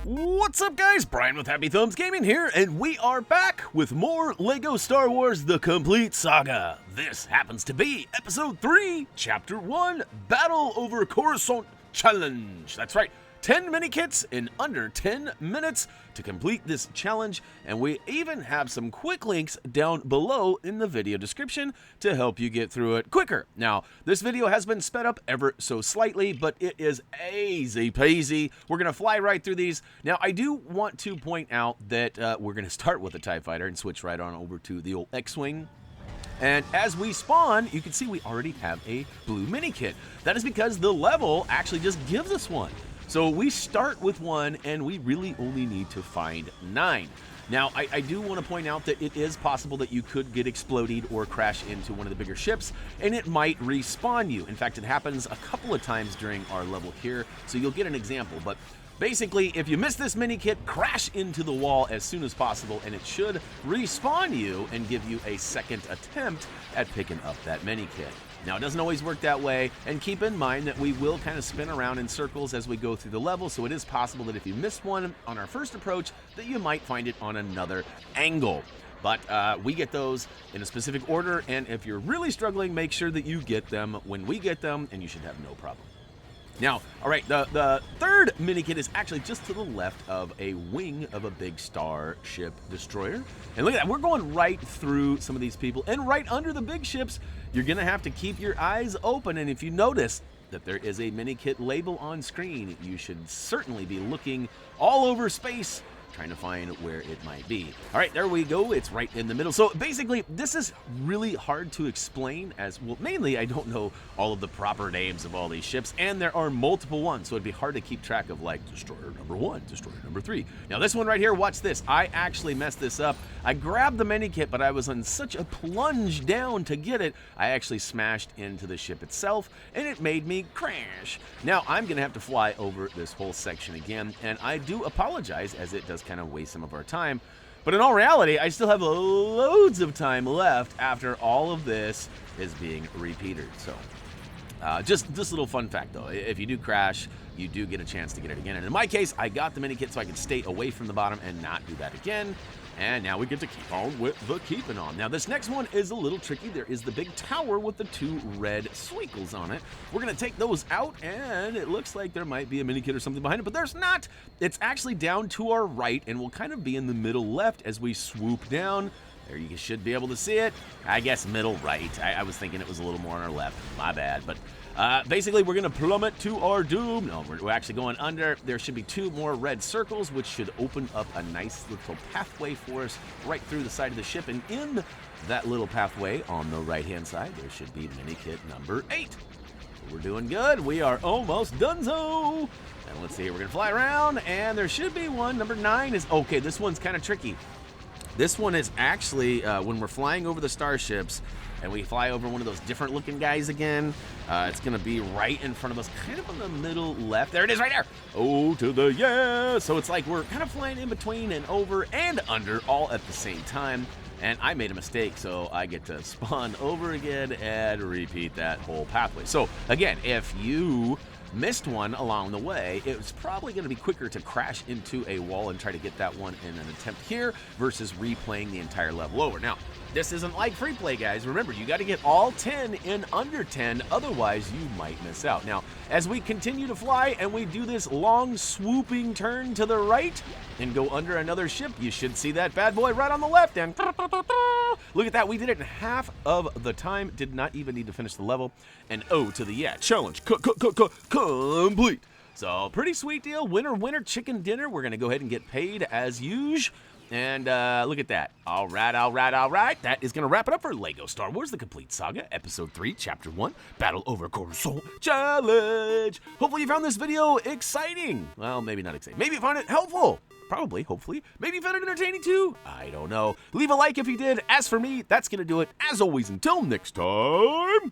What's up, guys? Brian with HappyThumbsGaming here, and we are back with more LEGO Star Wars The Complete Saga. This happens to be Episode 3, Chapter 1, Battle over Coruscant Challenge. That's right, 10 Minikits in under 10 minutes to complete this challenge, and we even have some quick links down below in the video description to help you get through it quicker. Now, this video has been sped up ever so slightly, but it is easy peasy. We're going to fly right through these. Now, I do want to point out that we're going to start with a TIE Fighter and switch right on over to the old X-Wing. And as we spawn, you can see we already have a blue Minikit. That is because the level actually just gives us one. So we start with one, and we really only need to find 9. Now, I do want to point out that it is possible that you could get exploded or crash into one of the bigger ships, and it might respawn you. In fact, it happens a couple of times during our level here, so you'll get an example. But basically, if you miss this Minikit, crash into the wall as soon as possible, and it should respawn you and give you a second attempt at picking up that Minikit. Now, it doesn't always work that way, and keep in mind that we will kind of spin around in circles as we go through the level, so it is possible that if you missed one on our first approach, that you might find it on another angle. But we get those in a specific order, and if you're really struggling, make sure that you get them when we get them, and you should have no problem. Now, all right, the third Minikit is actually just to the left of a wing of a big starship destroyer. And look at that, we're going right through some of these people, and right under the big ships. You're gonna have to keep your eyes open, and if you notice that there is a Minikit label on screen, you should certainly be looking all over space, trying to find where it might be. All right, there we go. It's right in the middle. So basically, this is really hard to explain as, well, mainly I don't know all of the proper names of all these ships, and there are multiple ones, so it'd be hard to keep track of, like, Destroyer number 1, Destroyer number 3. Now, this one right here, watch this. I actually messed this up. I grabbed the Minikit, but I was on such a plunge down to get it, I actually smashed into the ship itself, and it made me crash. Now, I'm going to have to fly over this whole section again, and I do apologize, as it does kind of waste some of our time, but in all reality, I still have loads of time left after all of this is being repeated. So just this little fun fact though, if you do crash, you do get a chance to get it again, and in my case, I got the Minikit so I could stay away from the bottom and not do that again. And now we get to keep on with the keeping on. Now, this next one is a little tricky. There is the big tower with the 2 red squiggles on it. We're going to take those out, and it looks like there might be a Minikit or something behind it, but there's not. It's actually down to our right, and we'll kind of be in the middle left as we swoop down. There you should be able to see it. I guess middle right. I was thinking it was a little more on our left. My bad. But basically, we're going to plummet to our doom. No, we're actually going under. There should be 2 more red circles, which should open up a nice little pathway for us right through the side of the ship. And in that little pathway on the right-hand side, there should be Minikit number 8. So we're doing good. We are almost donezo. And let's see here. We're going to fly around, and there should be one. Number 9 is... Okay, this one's kind of tricky. This one is actually, when we're flying over the starships, and we fly over one of those different looking guys again, it's going to be right in front of us, kind of in the middle left. There it is right there. Oh, to the yeah. So it's like we're kind of flying in between and over and under all at the same time. And I made a mistake, so I get to spawn over again and repeat that whole pathway. So again, if you missed one along the way, it's probably going to be quicker to crash into a wall and try to get that one in an attempt here versus replaying the entire level over. Now, this isn't like free play, guys. Remember, you got to get all 10 in under 10, otherwise you might miss out. Now, as we continue to fly and we do this long swooping turn to the right and go under another ship, you should see that bad boy right on the left. And look at that, we did it in half of the time, did not even need to finish the level. And oh, to the yeah, challenge complete. So pretty sweet deal. Winner chicken dinner. We're gonna go ahead and get paid as usual. And look at that. All right. That is gonna wrap it up for LEGO Star Wars The Complete Saga, Episode 3, Chapter 1, Battle over Coruscant Challenge. Hopefully you found this video exciting. Well, maybe not exciting. Maybe you found it helpful. Probably, hopefully. Maybe you found it entertaining too. I don't know. Leave a like if you did. As for me, that's gonna do it. As always, until next time.